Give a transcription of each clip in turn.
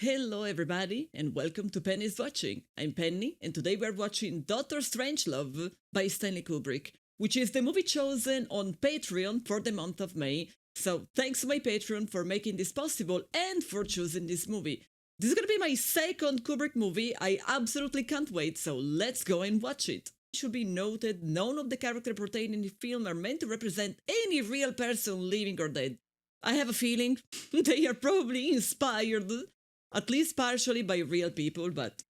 Hello everybody and welcome to Penny's Watching. I'm Penny and today we're watching Doctor Strangelove by Stanley Kubrick, which is the movie chosen on Patreon for the month of May. So thanks to my Patreon for making this possible and for choosing this movie. This is gonna be my second Kubrick movie, I absolutely can't wait, so let's go and watch it. It should be noted, none of the characters portrayed in the film are meant to represent any real person living or dead. I have a feeling they are probably inspired, at least partially, by real people, but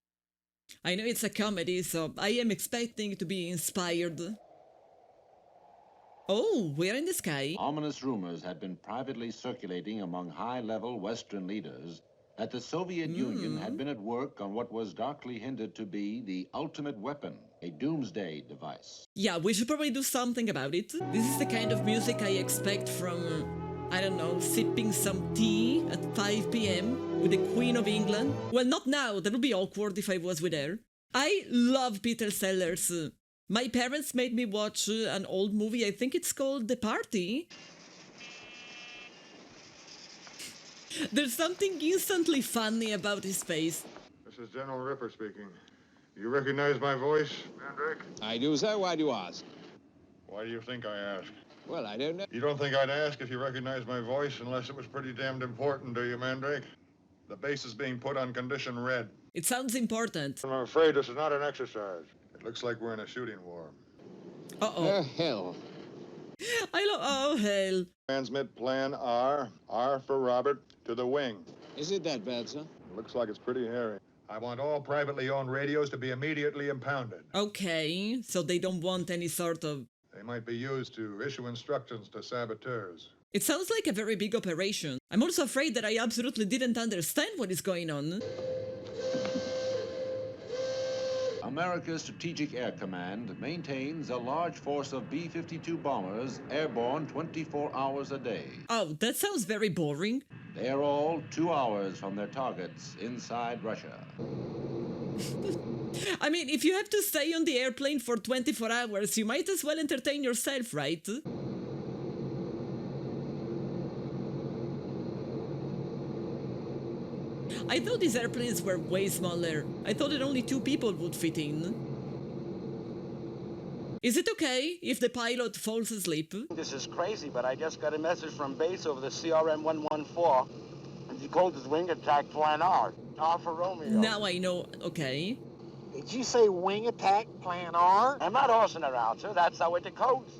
I know it's a comedy, so I am expecting it to be inspired. Oh, we're in the sky. Ominous rumors had been privately circulating among high-level Western leaders that the Soviet Union had been at work on what was darkly hinted to be the ultimate weapon, a Doomsday device. Yeah, we should probably do something about it. This is the kind of music I expect from, I don't know, sipping some tea at 5 p.m. with the Queen of England. Well, not now, that would be awkward if I was with her. I love Peter Sellers. My parents made me watch an old movie, I think it's called The Party. There's something instantly funny about his face. This is General Ripper speaking. You recognize my voice, Mandrake? I do, sir. Why do you ask? Why do you think I ask? Well, I don't know. You don't think I'd ask if you recognized my voice unless it was pretty damned important, do you, Mandrake? The base is being put on condition red. It sounds important. I'm afraid this is not an exercise. It looks like we're in a shooting war. Uh-oh. Oh, hell. Oh, hell. Transmit Plan R for Robert, to the wing. Is it that bad, sir? Looks like it's pretty hairy. I want all privately owned radios to be immediately impounded. Okay, so they don't want any sort of... They might be used to issue instructions to saboteurs. It sounds like a very big operation. I'm also afraid that I absolutely didn't understand what is going on. America's Strategic Air Command maintains a large force of B-52 bombers airborne 24 hours a day. Oh, that sounds very boring. They are all 2 hours from their targets inside Russia. I mean, if you have to stay on the airplane for 24 hours, you might as well entertain yourself, right? I thought these airplanes were way smaller. I thought that only 2 people would fit in. Is it okay if the pilot falls asleep? This is crazy, but I just got a message from base over the CRM 114. And he called his wing attack plan R. R for Romeo. Now I know, okay. Did you say wing attack plan R? I'm not horsing around, sir. That's how it decodes.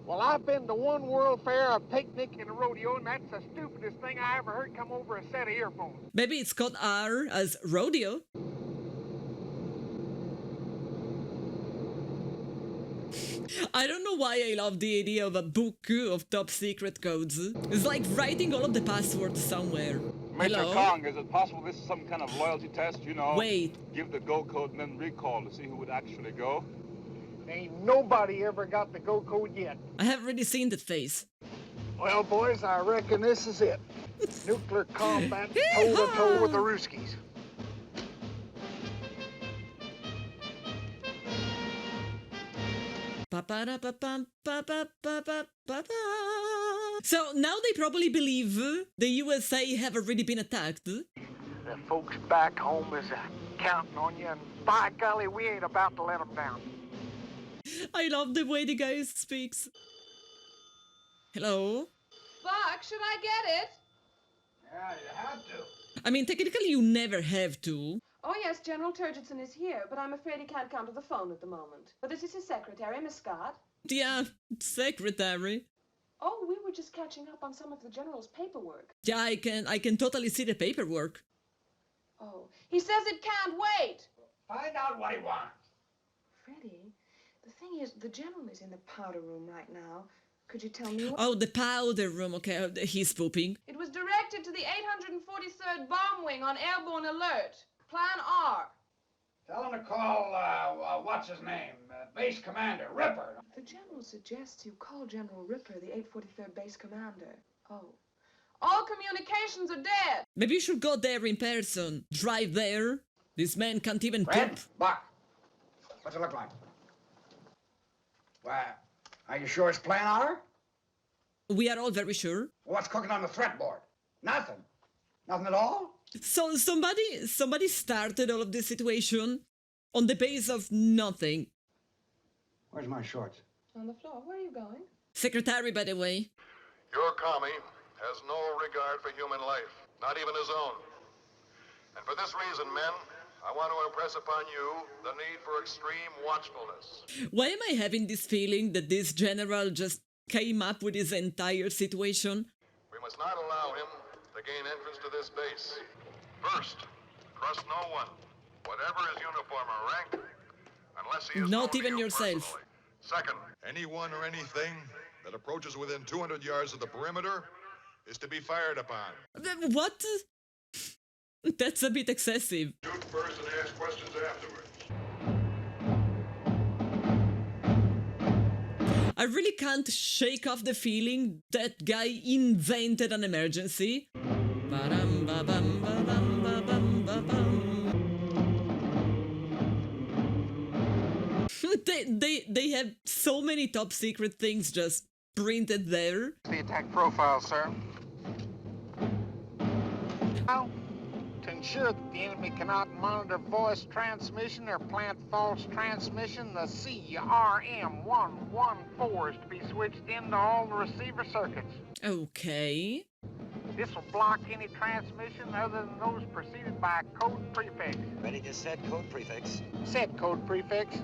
Well, I've been to one World Fair, a picnic, and a rodeo, and that's the stupidest thing I ever heard come over a set of earphones. Maybe it's called R as rodeo. I don't know why I love the idea of a book of top secret codes. It's like writing all of the passwords somewhere. Mr. Kong, is it possible this is some kind of loyalty test, you know? Wait. Give the go code and then recall to see who would actually go? Ain't nobody ever got the go code yet. I have already seen that face. Well, boys, I reckon this is it. Nuclear combat, toe-to-toe with the Ruskies. So now they probably believe the USA have already been attacked. The folks back home is counting on you, and by golly, we ain't about to let them down. I love the way the guy speaks. Hello? Buck, should I get it? Yeah, you have to. I mean, technically you never have to. Oh, yes, General Turgidson is here, but I'm afraid he can't come to the phone at the moment. But this is his secretary, Miss Scott. Yeah, secretary. Oh, we were just catching up on some of the General's paperwork. Yeah, I can totally see the paperwork. Oh, he says it can't wait. Find out what he wants. Freddie, the thing is, the General is in the powder room right now. Could you tell me what... Oh, the powder room, okay, he's pooping. It was directed to the 843rd Bomb Wing on airborne alert. Plan R. Tell him to call, what's his name? Base Commander, Ripper. The General suggests you call General Ripper, the 843rd Base Commander. Oh. All communications are dead. Maybe you should go there in person. Drive there. This man can't even poop. Buck, what's it look like? Well, are you sure it's Plan R? We are all very sure. What's cooking on the threat board? Nothing. Nothing at all? So somebody started all of this situation on the base of nothing. Where's my shorts? On the floor. Where are you going? Secretary, by the way. Your commie has no regard for human life, not even his own. And for this reason, men, I want to impress upon you the need for extreme watchfulness. Why am I having this feeling that this general just came up with this entire situation? We must not allow him to gain entrance to this base. First, trust no one, whatever his uniform or rank, unless he is Not known to even you yourself. personally. Second, anyone or anything that approaches within 200 yards of the perimeter is to be fired upon. What? That's a bit excessive. Shoot first and ask questions afterwards. I really can't shake off the feeling that guy invented an emergency. They have so many top secret things just printed there. The attack profile, sir. Now, to ensure that the enemy cannot monitor voice transmission or plant false transmission, the CRM114 is to be switched into all the receiver circuits. Okay. This will block any transmission other than those preceded by a code prefix. Ready to set code prefix. Set code prefix.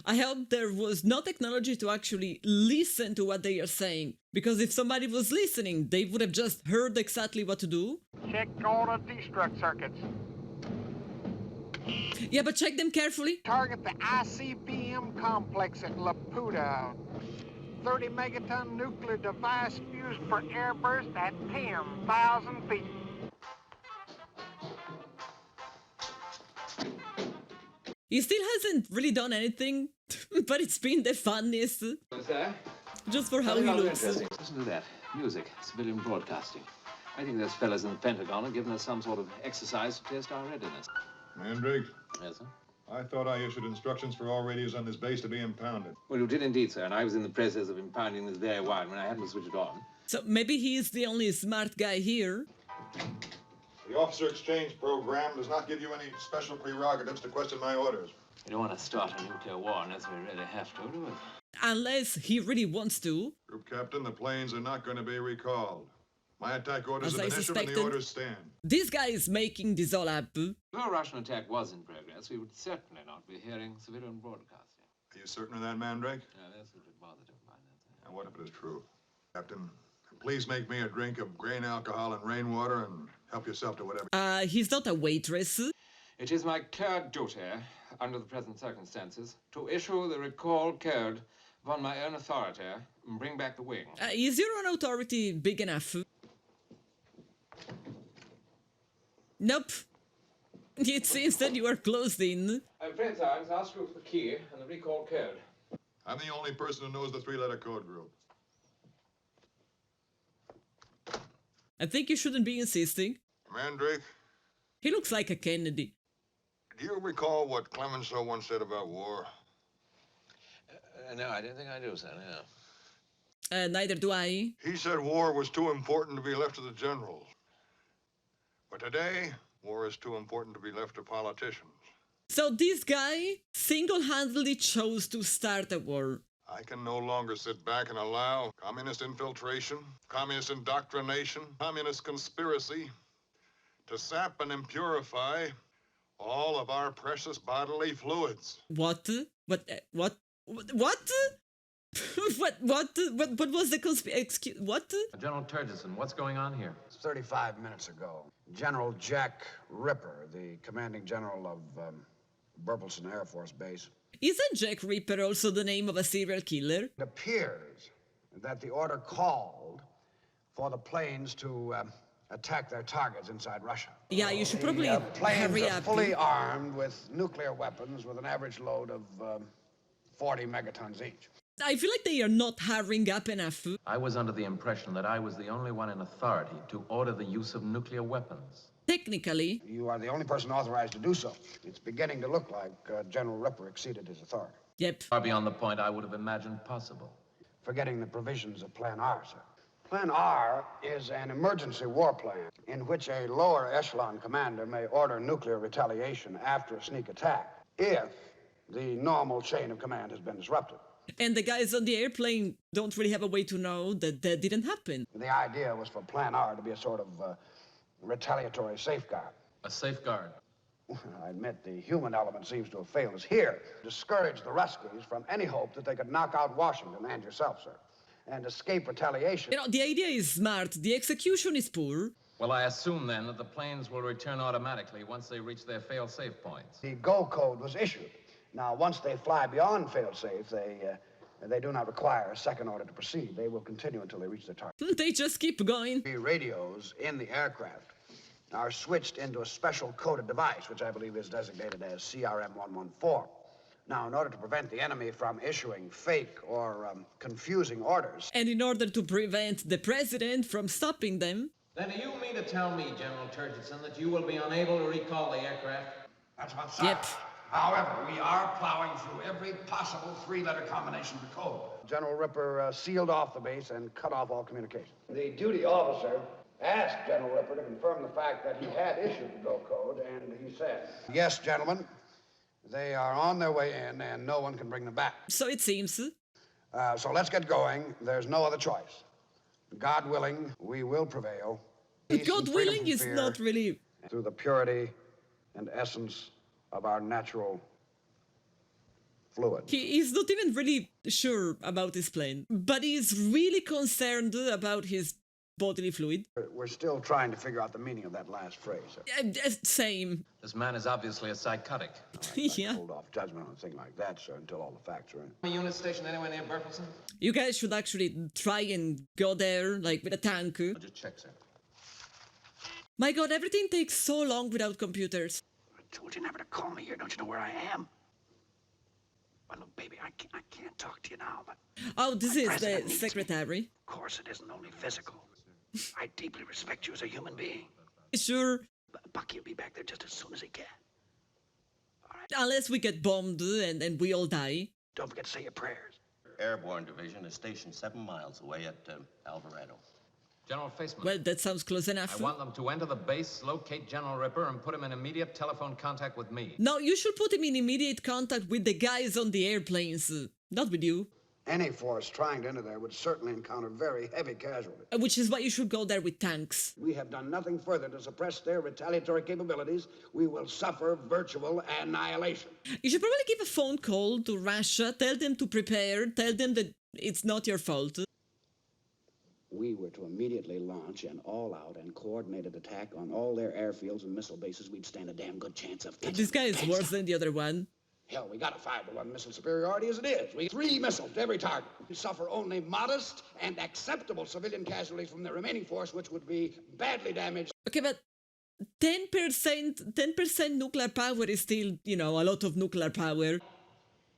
I hope there was no technology to actually listen to what they are saying. Because if somebody was listening, they would have just heard exactly what to do. Check all the destruct circuits. Yeah, but check them carefully. Target the ICBM complex at Laputa. 30 megaton nuclear device fused for airburst at 10,000 feet. He still hasn't really done anything, but it's been the funniest. What's that? Just for how he looks. Listen to that. Music, civilian broadcasting. I think those fellas in the Pentagon are giving us some sort of exercise to test our readiness. Mandrake, Yes, sir? I thought I issued instructions for all radios on this base to be impounded. Well, you did indeed, sir, and I was in the process of impounding this very wide when I happened to switch it on. So maybe he's the only smart guy here. The officer exchange program does not give you any special prerogatives to question my orders. We don't want to start a nuclear war unless we really have to, do we? Unless he really wants to. Group Captain, the planes are not going to be recalled. My attack orders As have I been issued and the suspected. orders stand. This guy is making this all up. If a Russian attack was in progress, we would certainly not be hearing civilian broadcasting. Are you certain of that, Mandrake? Yeah, that's a bit positive, mind that. And what if it is true? Captain, please make me a drink of grain alcohol and rainwater and help yourself to whatever. He's not a waitress. It is my clear duty, under the present circumstances, to issue the recall code upon my own authority and bring back the wing. Is your own authority big enough? Nope. It seems that you are closed in. I'm afraid, sir, I was asked for the key and the recall code. I'm the only person who knows the three-letter code group. I think you shouldn't be insisting. Mandrake, He looks like a Kennedy. do you recall what Clemenceau once said about war? No, I don't think I do, sir, no. Neither do I. He said war was too important to be left to the generals. But today, war is too important to be left to politicians. So this guy single-handedly chose to start a war. I can no longer sit back and allow communist infiltration, communist indoctrination, communist conspiracy to sap and impurify all of our precious bodily fluids. What? What? What? What? What was the excuse? What? General Turgison, what's going on here? 35 minutes ago, General Jack Ripper, the commanding general of Burleson Air Force Base. Isn't Jack Ripper also the name of a serial killer? It appears that the order called for the planes to attack their targets inside Russia. Yeah, you should probably The planes hurry are up. fully armed with nuclear weapons with an average load of 40 megatons each. I feel like they are not hurrying up enough. I was under the impression that I was the only one in authority to order the use of nuclear weapons. Technically. You are the only person authorized to do so. It's beginning to look like General Ripper exceeded his authority. Yep. Far beyond the point I would have imagined possible. Forgetting the provisions of Plan R, sir. Plan R is an emergency war plan. in which a lower echelon commander may order nuclear retaliation after a sneak attack if the normal chain of command has been disrupted. And the guys on the airplane don't really have a way to know that that didn't happen. The idea was for Plan R to be a sort of retaliatory safeguard. A safeguard. I admit the human element seems to have failed us here. Discourage the Ruskies from any hope that they could knock out Washington and yourself, sir, and escape retaliation. You know, the idea is smart, the execution is poor. Well, I assume then that the planes will return automatically once they reach their fail-safe points. The go code was issued. Now, once they fly beyond fail-safe, they do not require a second order to proceed. They will continue until they reach their target. They just keep going. The radios in the aircraft are switched into a special coded device, which I believe is designated as CRM-114. Now, in order to prevent the enemy from issuing fake or confusing orders... And in order to prevent the president from stopping them... Then do you mean to tell me, General Turgidson, that you will be unable to recall the aircraft? That's what's up. Yep. However, we are plowing through every possible three-letter combination of the code. General Ripper sealed off the base and cut off all communication. The duty officer asked General Ripper to confirm the fact that he had issued the go code, and he said, "Yes, gentlemen, they are on their way in, and no one can bring them back." So it seems. So let's get going. There's no other choice. God willing, we will prevail. God willing is not really... Through the purity and essence of our natural fluid. He is not even really sure about his plane, but he's really concerned about his bodily fluid. We're still trying to figure out the meaning of that last phrase, sir. Same. This man is obviously a psychotic. Yeah. Hold off judgment on a thing like that, sir, until all the facts are in. A unit station anywhere near Burleson? You guys should actually try and go there, like, with a tank. I'll just check, sir. My god, everything takes so long without computers. I told you never to call me here. Don't you know where I am? Well, look, baby, I can't talk to you now, but... Oh, this is the secretary. Of course, it isn't only physical. I deeply respect you as a human being. Sure. Bucky will be back there just as soon as he can. All right? Unless we get bombed and we all die. Don't forget to say your prayers. Airborne Division is stationed 7 miles away at Alvarado. General Faceman. Well, that sounds close enough. I want them to enter the base, locate General Ripper, and put him in immediate telephone contact with me. No, you should put him in immediate contact with the guys on the airplanes, not with you. Any force trying to enter there would certainly encounter very heavy casualties. Which is why you should go there with tanks. We have done nothing further to suppress their retaliatory capabilities. We will suffer virtual annihilation. You should probably give a phone call to Russia, tell them to prepare, tell them that it's not your fault. We were to immediately launch an all-out and coordinated attack on all their airfields and missile bases. We'd stand a damn good chance of catching This guy is worse than the other one. Hell, we got a 5-to-1 missile superiority as it is. We 3 missiles to every target. We suffer only modest and acceptable civilian casualties from the remaining force, which would be badly damaged. Okay, but 10% nuclear power is still, you know, a lot of nuclear power.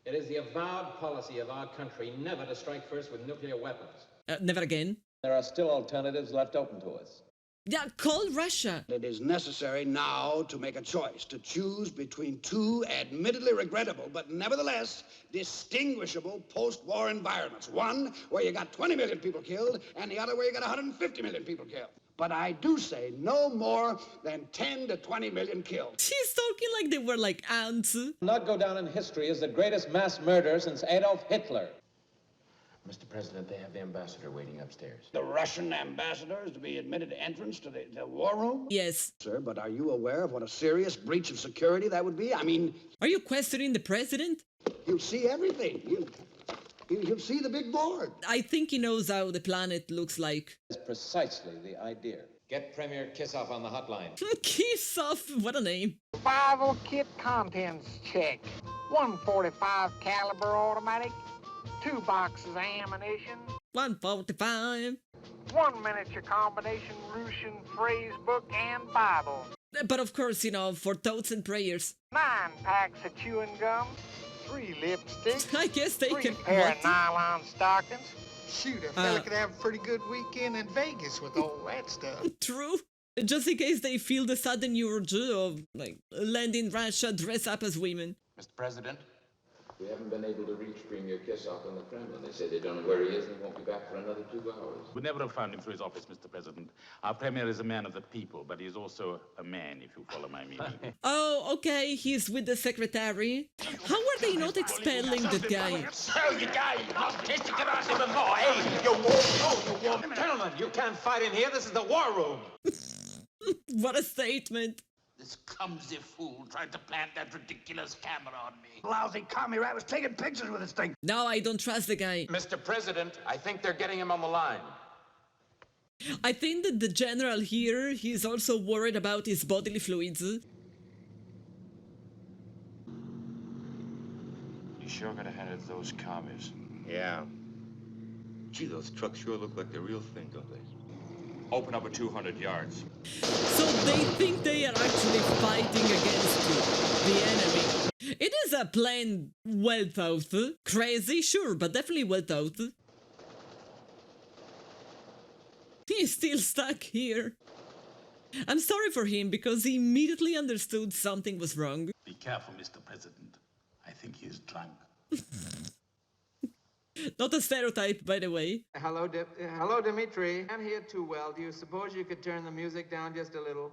It is the avowed policy of our country never to strike first with nuclear weapons. Never again. There are still alternatives left open to us. Yeah, call Russia. It is necessary now to make a choice, to choose between 2 admittedly regrettable, but nevertheless distinguishable post-war environments. One where you got 20 million people killed, and the other where you got 150 million people killed. But I do say no more than 10 to 20 million killed. She's talking like they were like ants. Not go down in history as the greatest mass murderer since Adolf Hitler. Mr. President, they have the ambassador waiting upstairs. The Russian ambassador is to be admitted entrance to the war room? Yes. Sir, but are you aware of what a serious breach of security that would be? I mean... Are you questioning the president? You'll see everything. You'll see the big board. I think he knows how the planet looks like. That's precisely the idea. Get Premier Kissoff on the hotline. Kissoff, what a name. Survival kit contents check. 145 caliber automatic. 2 boxes of ammunition. 145. 1 miniature combination Russian phrase book and Bible. But of course, you know, for totes and prayers. 9 packs of chewing gum. 3 lipsticks. I guess they 3 can... pair What? of nylon stockings. Shoot, a fella could have a pretty good weekend in Vegas with all that stuff. True. Just in case they feel the sudden urge of, like, land in Russia, dress up as women. Mr. President, We haven't been able to reach Premier Kissoff in the Kremlin. They say they don't know where he is and he won't be back for another 2 hours. We never have found him through his office, Mr. President. Our Premier is a man of the people, but he's also a man, if you follow my meaning. Oh, okay, he's with the secretary. How are they not expelling the guy? Oh, you guy! I'll kiss you out before. Hey, you war. Gentlemen, you can't fight in here. This is the war room. What a statement. This clumsy fool tried to plant that ridiculous camera on me. Lousy commie rat was taking pictures with this thing. No, I don't trust the guy. Mr. President, I think they're getting him on the line. I think that the general here, he's also worried about his bodily fluids. You sure got ahead of those commies. Yeah. Gee, those trucks sure look like the real thing, don't they? Open up at 200 yards. So they think they are actually fighting against the enemy. It is a plan well thought. Crazy, sure, but definitely well thought. He's still stuck here. I'm sorry for him because he immediately understood something was wrong. Be careful, Mr. President. I think he is drunk. Not a stereotype, by the way. Hello, Dimitri. I can't hear too well. Do you suppose you could turn the music down just a little?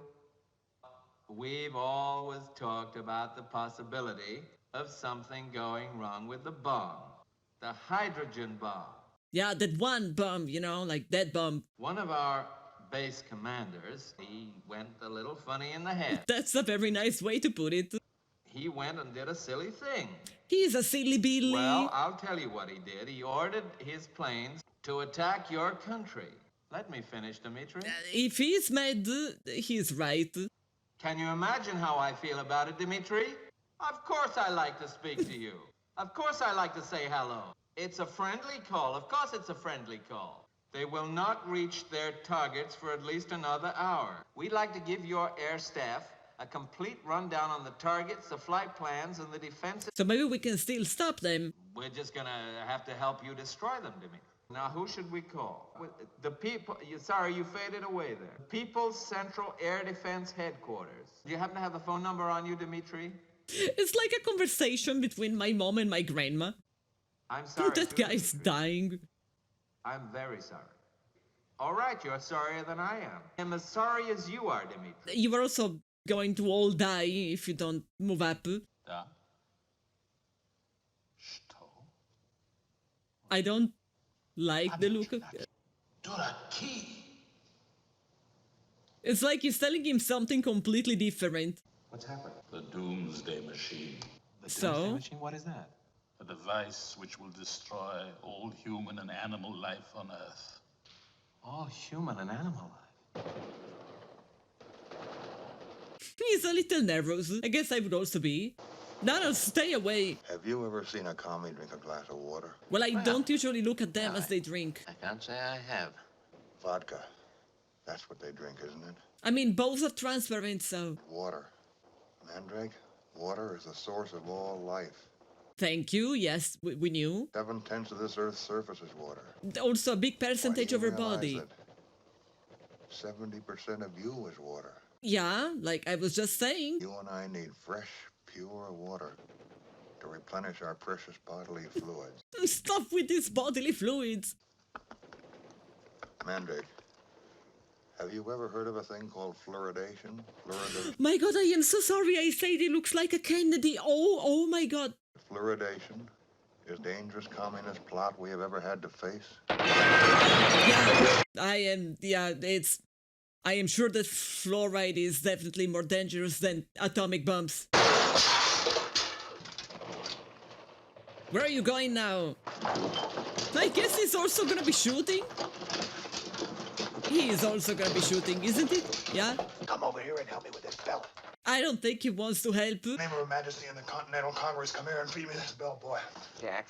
We've always talked about the possibility of something going wrong with the bomb. The hydrogen bomb. Yeah, that one bomb, you know, like that bomb. One of our base commanders, he went a little funny in the head. That's a very nice way to put it. He went and did a silly thing. He's a silly Billy. Well, I'll tell you what he did. He ordered his planes to attack your country. Let me finish, Dimitri. If he's mad, he's right. Can you imagine how I feel about it, Dimitri? Of course I like to speak to you. Of course I like to say hello. It's a friendly call. Of course it's a friendly call. They will not reach their targets for at least another hour. We'd like to give your air staff a complete rundown on the targets, the flight plans, and the defenses. So maybe we can still stop them. We're just gonna have to help you destroy them, Dimitri. Now, who should we call? The people... Sorry, you faded away there. People's Central Air Defense Headquarters. Do you happen to have the phone number on you, Dimitri? It's like a conversation between my mom and my grandma. I'm sorry. That guy's dying. I'm very sorry. All right, you're sorrier than I am. I'm as sorry as you are, Dimitri. You are also going to all die if you don't move up. Da. I don't like the look of it. It's like he's telling him something completely different. What's happened? The Doomsday machine. The Doomsday machine? What is that? A device which will destroy all human and animal life on Earth. All human and animal life? He's a little nervous. I guess I would also be. No, stay away. Have you ever seen a commie drink a glass of water? Well, I don't usually look at them as they drink. I can't say I have. Vodka. That's what they drink, isn't it? I mean, both are transparent, so... Water. Mandrake, water is the source of all life. Thank you, yes, we knew. 7/10 of this Earth's surface is water. Also a big percentage of our body. 70% of you is water. Yeah, like I was just saying. You and I need fresh, pure water to replenish our precious bodily fluids. Stop with these bodily fluids. Mandrake, have you ever heard of a thing called fluoridation? My God, I am so sorry. I said he looks like a Kennedy. Oh my God. Fluoridation is the dangerous communist plot we have ever had to face. Yeah, I am sure that fluoride is definitely more dangerous than atomic bombs. Where are you going now? I guess he's also gonna be shooting. He is also gonna be shooting, isn't it? Yeah? Come over here and help me with this belt. I don't think he wants to help. In the name of Her Majesty and the Continental Congress, come here and feed me this belt, boy. Jack,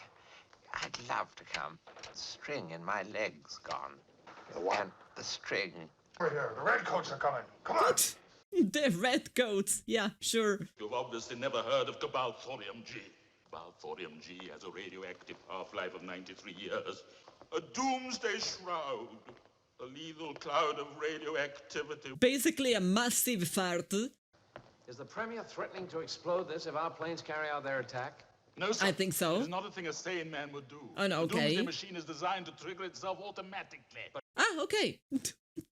I'd love to come. The string in my leg's gone. The what? And the string. Right here. The redcoats are coming. Come on. What? The redcoats. Yeah, sure. You've obviously never heard of Thorium-G. Thorium-G has a radioactive half-life of 93 years. A doomsday shroud. A lethal cloud of radioactivity. Basically a massive fart. Is the Premier threatening to explode this if our planes carry out their attack? No, sir. I think so. It's not a thing a sane man would do. Oh, no, The okay. Doomsday machine is designed to trigger itself automatically. But Okay.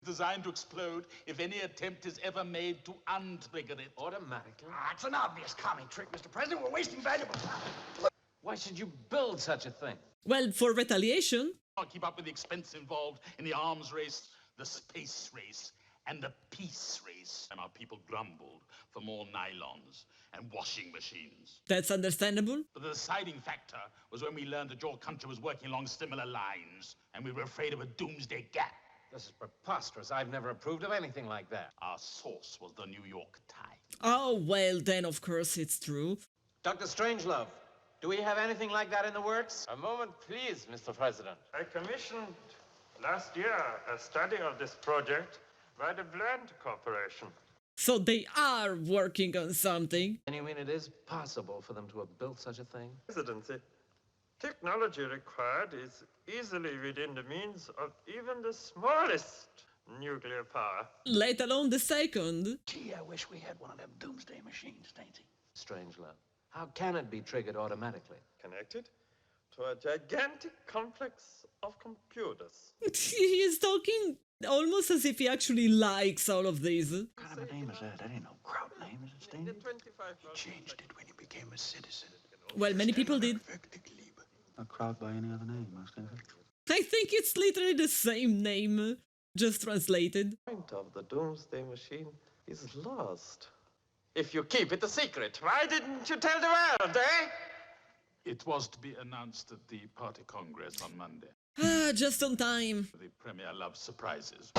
designed to explode if any attempt is ever made to untrigger it. Automatically? It's an obvious commie trick, Mr. President. We're wasting valuable time. Why should you build such a thing? Well, for retaliation. Can't keep up with the expense involved in the arms race, the space race, and the peace race. And our people grumbled for more nylons and washing machines. That's understandable. But the deciding factor was when we learned that your country was working along similar lines, and we were afraid of a doomsday gap. This is preposterous. I've never approved of anything like that. Our source was the New York Times. Oh, well, then of course it's true. Dr. Strangelove, do we have anything like that in the works? A moment, please, Mr. President. I commissioned last year a study of this project by the Bland Corporation. So they are working on something. And you mean it is possible for them to have built such a thing? Presidency. Technology required is easily within the means of even the smallest nuclear power. Let alone the second. Gee, I wish we had one of them doomsday machines, Dainty. Strangelove, how can it be triggered automatically? Connected to a gigantic complex of computers. He is talking almost as if he actually likes all of these. What kind of a name is that? That ain't no crowd name, is it, Stan? He changed it when he became a citizen. Well, many people did. Not crowd by any other name, most of it. I think it's literally the same name, just translated. The point of the doomsday machine is lost. If you keep it a secret, why didn't you tell the world, eh? It was to be announced at the party congress on Monday. Ah, just on time. The premier loves surprises.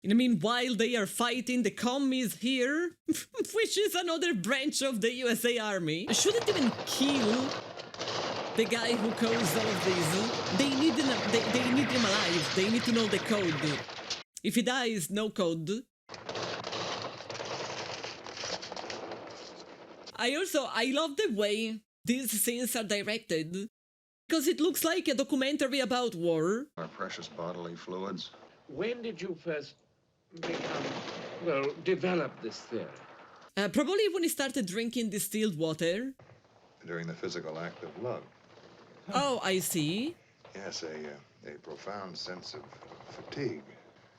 In the meanwhile, they are fighting the commies here, which is another branch of the USA Army. Shouldn't even kill the guy who caused all of this. They need him alive. They need to know the code. If he dies, no code. I love the way these scenes are directed, because it looks like a documentary about war. Our precious bodily fluids. When did you first develop this theory? Probably when he started drinking distilled water. During the physical act of love. Oh, I see. Yes, a profound sense of fatigue.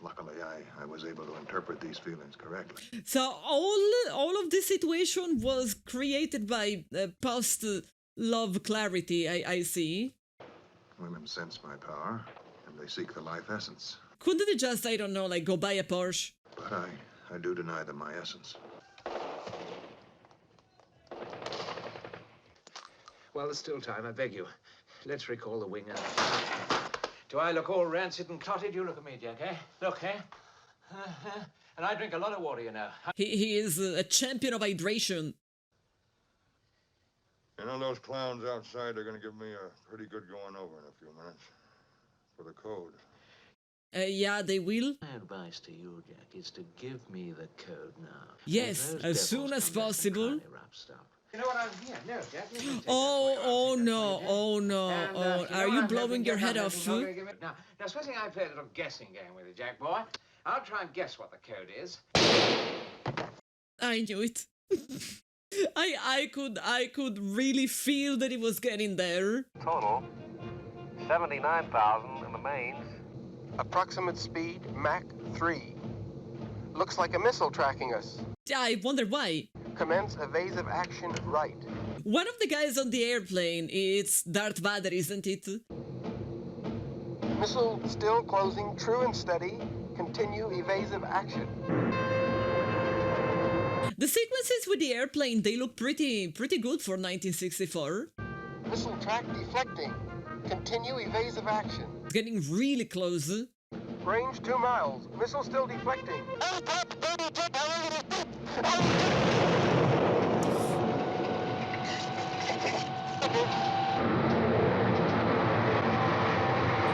Luckily, I was able to interpret these feelings correctly. So all of this situation was created by post-love clarity, I see. Women sense my power, and they seek the life essence. Couldn't they just, I don't know, like go buy a Porsche? But I do deny them my essence. Well, there's still time, I beg you. Let's recall the winger. Do I look all rancid and clotted? You look at me, Jack, eh? Look, eh? And I drink a lot of water, you know. He is a champion of hydration. You know, those clowns outside are going to give me a pretty good going over in a few minutes. For the code. Yeah, they will. My advice to you, Jack, is to give me the code now. Yes, as soon as possible. You know what I'm here? No, Jack. Oh no, oh no, oh, are you blowing your head off? Now, supposing I play a little guessing game with you, Jack boy. I'll try and guess what the code is. I knew it. I could really feel that it was getting there. Total, 79,000 in the mains. Approximate speed, Mach 3. Looks like a missile tracking us. I wonder why. Commence evasive action right. One of the guys on the airplane, it's Darth Vader, isn't it? Missile still closing, true and steady. Continue evasive action. The sequences with the airplane, they look pretty good for 1964. Missile track deflecting. Continue evasive action. It's getting really close. Range 2 miles. Missile still deflecting.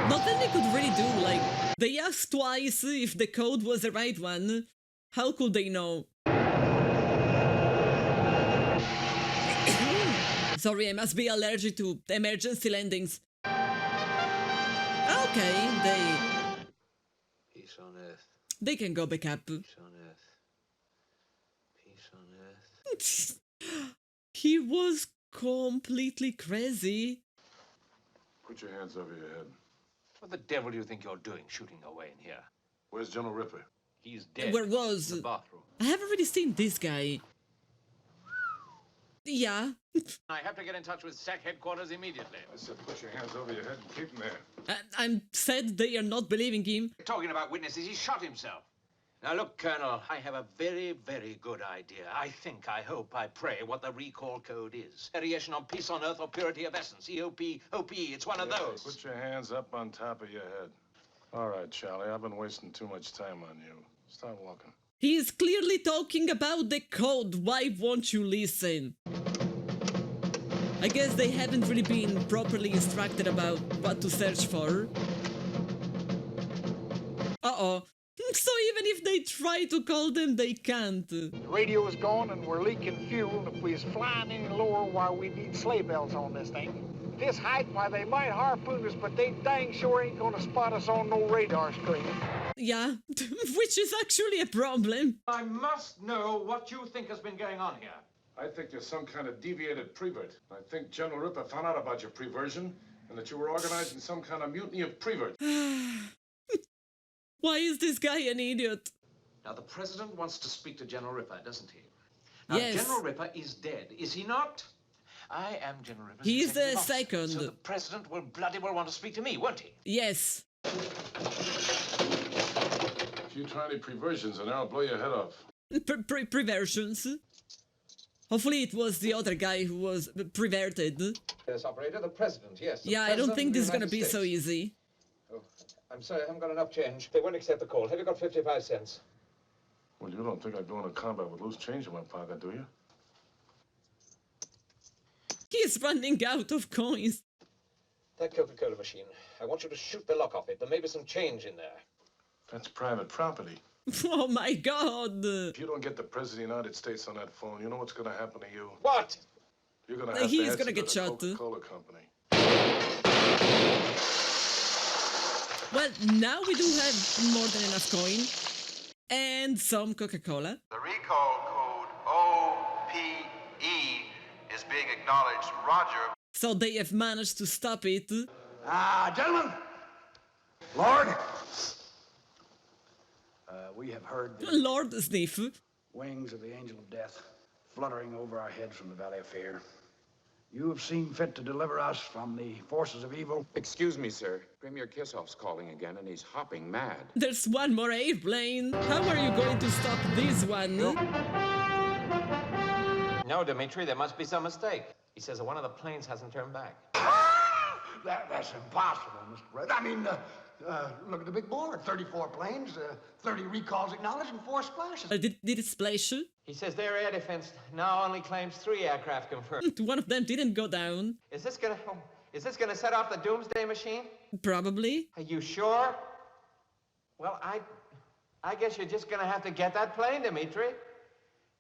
Nothing they could really do, like, they asked twice if the code was the right one. How could they know? Sorry, I must be allergic to emergency landings. Okay, Peace on Earth. they can go back up. Peace on Earth. Peace on Earth. He was completely crazy. Put your hands over your head. What the devil do you think you're doing shooting away in here? Where's General Ripper? He's dead. Where was? In the bathroom. I have already seen this guy. Yeah. I have to get in touch with SAC headquarters immediately. I said put your hands over your head and keep them there. I'm sad they are not believing him. Talking about witnesses, he shot himself. Now look, Colonel, I have a very, very good idea. I think, I hope, I pray what the recall code is. Variation on peace on earth or purity of essence. EOP, OP, it's one of those. Put your hands up on top of your head. All right, Charlie, I've been wasting too much time on you. Start walking. He is clearly talking about the code. Why won't you listen? I guess they haven't really been properly instructed about what to search for. Uh-oh. So even if they try to call them, they can't. The radio is gone and we're leaking fuel. If we was flying any lower, why, we'd need sleigh bells on this thing. This height, why, they might harpoon us, but they dang sure ain't gonna spot us on no radar screen. Yeah, which is actually a problem. I must know what you think has been going on here. I think you're some kind of deviated prevert. I think General Ripper found out about your preversion and that you were organizing some kind of mutiny of preverts. Why is this guy an idiot? Now, the president wants to speak to General Ripper, doesn't he? Now, yes. General Ripper is dead, is he not? I am General Ripper. He's the second. So the president will bloody well want to speak to me, won't he? Yes. If you try any preversions, and I'll blow your head off. Preversions? Hopefully it was the other guy who was preverted. Yes, operator, the president, yes. Yeah, I don't think this is gonna be so easy. Oh, I'm sorry, I haven't got enough change. They won't accept the call. Have you got 55 cents? Well, you don't think I'd go into combat with loose change in my pocket, do you? He's running out of coins. That Coca-Cola machine. I want you to shoot the lock off it. There may be some change in there. That's private property. Oh my God! If you don't get the President of the United States on that phone, you know what's going to happen to you? What? You're going to have He's to gonna answer get to the shot. Coca-Cola company. Well, now we do have more than enough coin. And some Coca-Cola. The recall code OPE is being acknowledged. Roger. So they have managed to stop it. Gentlemen, Lord, we have heard the Lord Sniff. wings of the angel of death fluttering over our heads from the Valley of Fear. You have seen fit to deliver us from the forces of evil. Excuse me, sir. Premier Kissoff's calling again, and he's hopping mad. There's one more airplane. How are you going to stop this one? No, Dimitri, there must be some mistake. He says that one of the planes hasn't turned back. That's impossible, Mr. President. I mean, look at the big board. 34 planes, 30 recalls acknowledged, and 4 splashes. Did it splash? He says their air defense now only claims 3 aircraft confirmed. One of them didn't go down. Is this gonna set off the Doomsday machine? Probably. Are you sure? Well, I guess you're just gonna have to get that plane, Dimitri.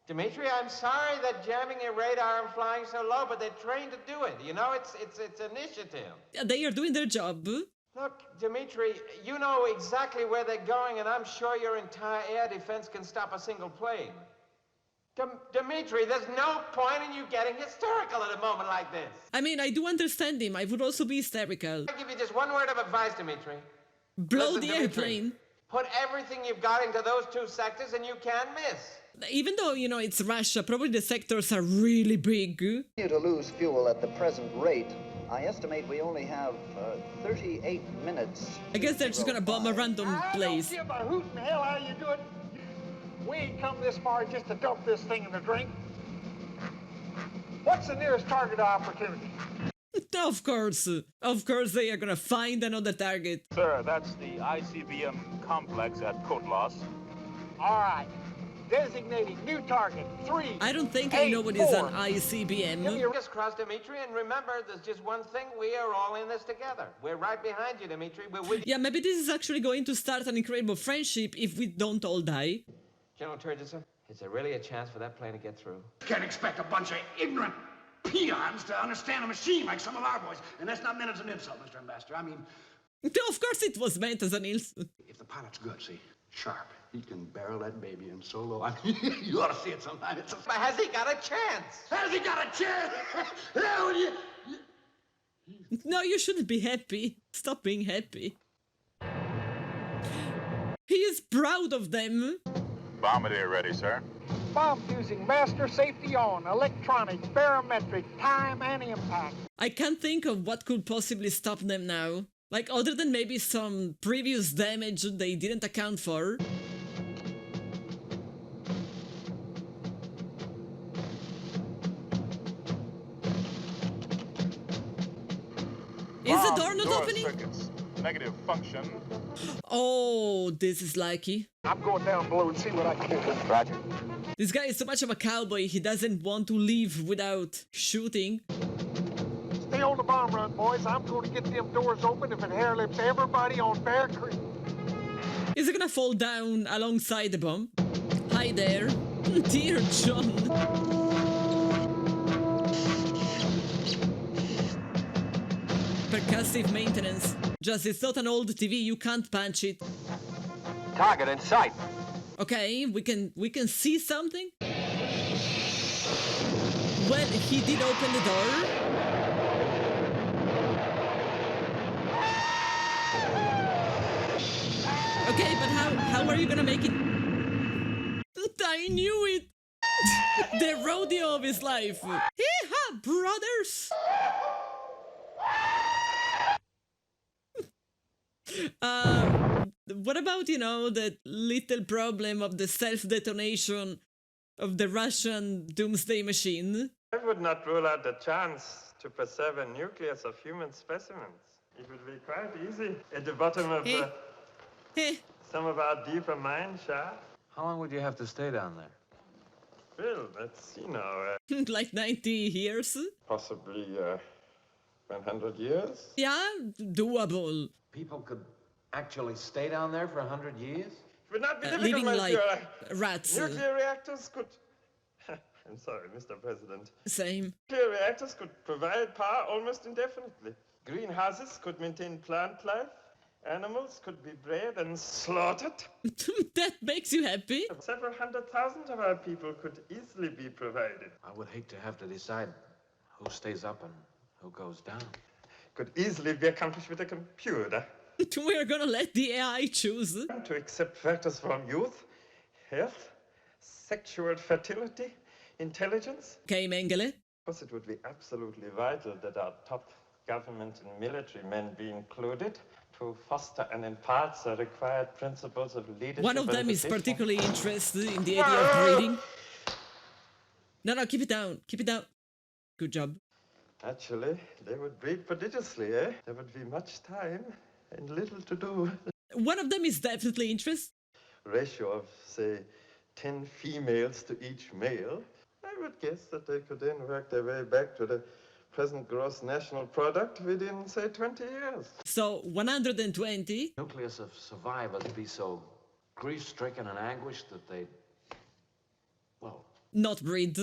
Dimitri, I'm sorry that jamming your radar and flying so low, but they're trained to do it. You know, it's initiative. They are doing their job. Look, Dimitri, you know exactly where they're going, and I'm sure your entire air defense can stop a single plane. Dimitri, there's no point in you getting hysterical at a moment like this. I mean, I do understand him. I would also be hysterical. I'll give you just one word of advice, Dimitri. Blow Listen, the Dimitri, airplane. Put everything you've got into those 2 sectors, and you can't miss. Even though, you know, it's Russia, probably the sectors are really big. Continue to lose fuel at the present rate. I estimate we only have 38 minutes. I guess they're just gonna bomb a random place. I don't give a hoot in hell how you do it. We ain't come this far just to dump this thing in the drink. What's the nearest target opportunity? Of course they are gonna find another target. Sir, that's the ICBM complex at Kotlas. All right. Designating new target 3. I don't think I know what is an ICBM. Give your fingers crossed, Dimitri, and remember, there's just one thing: we are all in this together. We're right behind you, Dimitri. We're with you. Yeah, maybe this is actually going to start an incredible friendship if we don't all die. General Turgidson, is there really a chance for that plane to get through? Can't expect a bunch of ignorant peons to understand a machine like some of our boys. And that's not meant as an insult, Mr. Ambassador. I mean... Of course it was meant as an insult. If the pilot's good, see, Sharp. He can barrel that baby in so low. I mean, you ought to see it sometime. But has he got a chance? Has he got a chance? Hell, No, you shouldn't be happy. Stop being happy. He is proud of them. Bombardier ready, sir. Bomb fusing, master safety on, electronics, barometric, time, and impact. I can't think of what could possibly stop them now. Like, other than maybe some previous damage they didn't account for. Is the door not opening? Circuits. Negative function. Oh, this is lucky. I'm going down below and see what I can do. Roger. This guy is so much of a cowboy, he doesn't want to leave without shooting. Stay on the bomb run, boys. I'm going to get them doors open if it hair lips everybody on Bear Creek. Is he gonna fall down alongside the bomb? Hi there. Dear John. Percussive maintenance. Just, it's not an old TV, you can't punch it. Target in sight. Okay, we can see something. Well, he did open the door. Okay, but how are you gonna make it? I knew it! The rodeo of his life. Hee-haw, brothers! What about, you know, that little problem of the self-detonation of the Russian Doomsday machine? I would not rule out the chance to preserve a nucleus of human specimens. It would be quite easy at the bottom of some of our deeper mine shafts. How long would you have to stay down there? Well, let's see now. Like 90 years? Possibly 100 years? Yeah, doable. People could actually stay down there for 100 years? It would not be difficult, living like monsieur. rats. Nuclear reactors could... I'm sorry, Mr. President. Same. Nuclear reactors could provide power almost indefinitely. Greenhouses could maintain plant life. Animals could be bred and slaughtered. That makes you happy? Several 100,000 of our people could easily be provided. I would hate to have to decide who stays up and who goes down. Could easily be accomplished with a computer. We're gonna let the AI choose. To accept factors from youth, health, sexual fertility, intelligence. Okay, Mengele. Of course, it would be absolutely vital that our top government and military men be included to foster and impart the required principles of leadership. One of them is particularly interested in the idea of breeding. No, keep it down. Keep it down. Good job. Actually, they would breed prodigiously, eh? There would be much time and little to do. One of them is definitely interested. Ratio of, say, 10 females to each male. I would guess that they could then work their way back to the present gross national product within, say, 20 years. So, 120. Nucleus of survivors be so grief-stricken and anguished that they'd, well... not breed.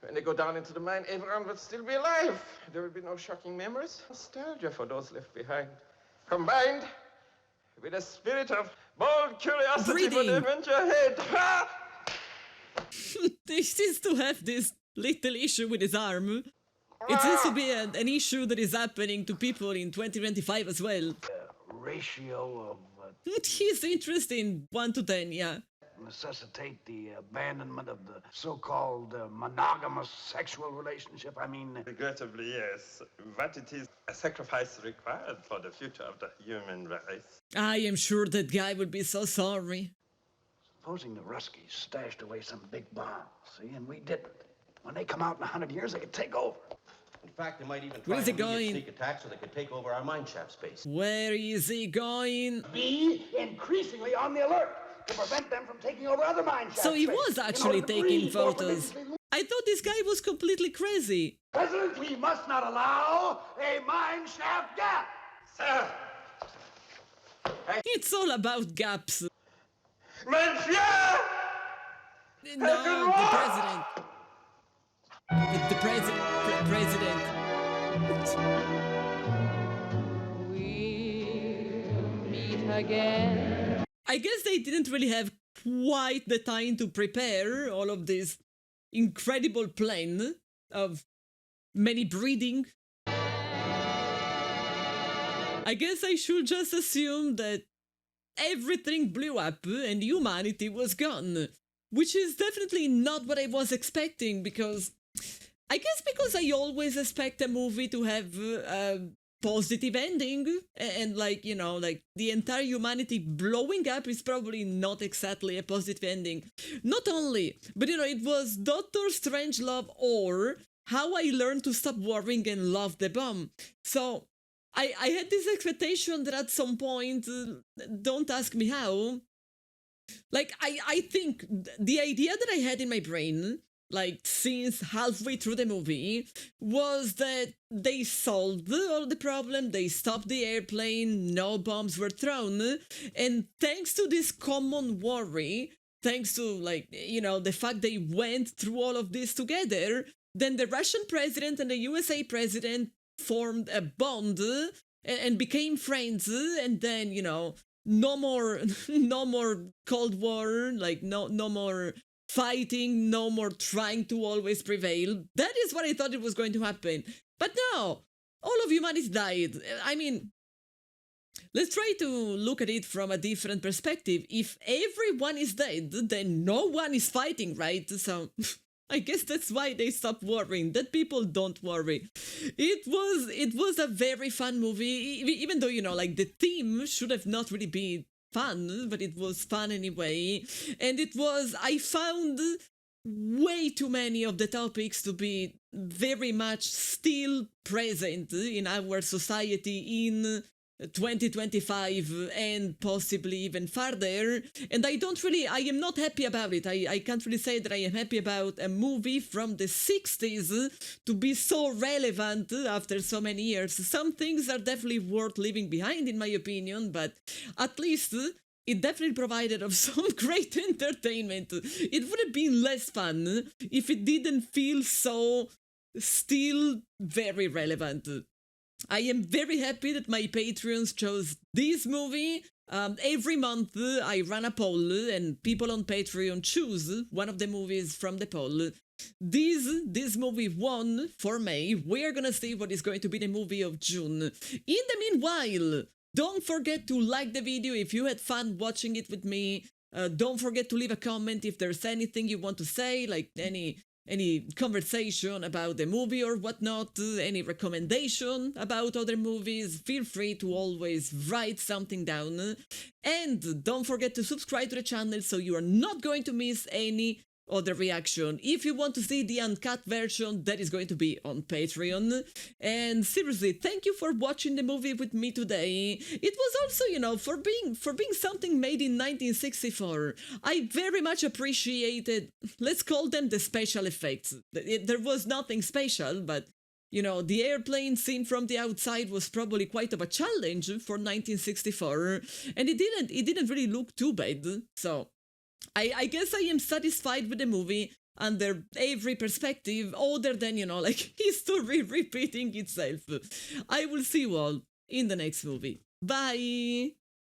When they go down into the mine, everyone would still be alive. There would be no shocking memories. Nostalgia for those left behind. Combined with a spirit of bold curiosity for the adventure ahead. He seems to have this little issue with his arm. It seems to be an issue that is happening to people in 2025 as well. Ratio of... He's interested in 1 to 10, yeah. necessitate the abandonment of the so-called monogamous sexual relationship? I mean... Regrettably, yes. But it is a sacrifice required for the future of the human race. I am sure that guy would be so sorry. Supposing the Ruskies stashed away some big bomb, see, and we didn't. When they come out in 100 years, they could take over. In fact, they might even Where try is an he going? immediate sneak attack so they could take over our mine shaft space. Where is he going? Be increasingly on the alert to prevent them from taking over other mine shaft So he space was actually taking photos. I thought this guy was completely crazy. President, we must not allow a mine shaft gap. Sir! It's all about gaps. Monsieur! No, the president. The president. We'll meet again. I I guess they didn't really have quite the time to prepare all of this incredible plan of many breeding. I guess I should just assume that everything blew up and humanity was gone, which is definitely not what I was expecting, because I guess because I always expect a movie to have a positive ending, and like, you know, like the entire humanity blowing up is probably not exactly a positive ending. Not only, but you know, it was Doctor Strangelove or How I Learned to Stop Worrying and Love the Bomb. So I had this expectation that at some point, don't ask me how, like, I think the idea that I had in my brain, like, since halfway through the movie, was that they solved all the problem, they stopped the airplane, no bombs were thrown, and thanks to this common worry, thanks to, like, you know, the fact they went through all of this together, then the Russian president and the USA president formed a bond and became friends, and then, you know, no more Cold War, like no more fighting, no more trying to always prevail. That is what I thought it was going to happen. But no, all of humanity died. I mean, let's try to look at it from a different perspective. If everyone is dead, then no one is fighting, right? So I guess that's why they stopped worrying, that people don't worry. It was a very fun movie, even though, you know, like, the theme should have not really been fun, but it was fun anyway. And I found way too many of the topics to be very much still present in our society in 2025 and possibly even farther, and I am not happy about it. I can't really say that I am happy about a movie from the 60s to be so relevant after so many years. Some things are definitely worth leaving behind, in my opinion, but at least it definitely provided of some great entertainment. It would have been less fun if it didn't feel so still very relevant. I am very happy that my Patreons chose this movie. Every month I run a poll and people on Patreon choose one of the movies from the poll. This movie won for May. We're gonna see what is going to be the movie of June. In the meanwhile, don't forget to like the video if you had fun watching it with me. Don't forget to leave a comment if there's anything you want to say, like any conversation about the movie or whatnot, any recommendation about other movies. Feel free to always write something down. And don't forget to subscribe to the channel so you are not going to miss any other reaction. If you want to see the uncut version, that is going to be on Patreon. And seriously, thank you for watching the movie with me today. It was also, you know, for being something made in 1964, I very much appreciated, let's call them the special effects. There was nothing special, but you know, the airplane seen from the outside was probably quite of a challenge for 1964, and it didn't really look too bad. So I guess I am satisfied with the movie under every perspective, other than, you know, like, history repeating itself. I will see you all in the next movie. Bye!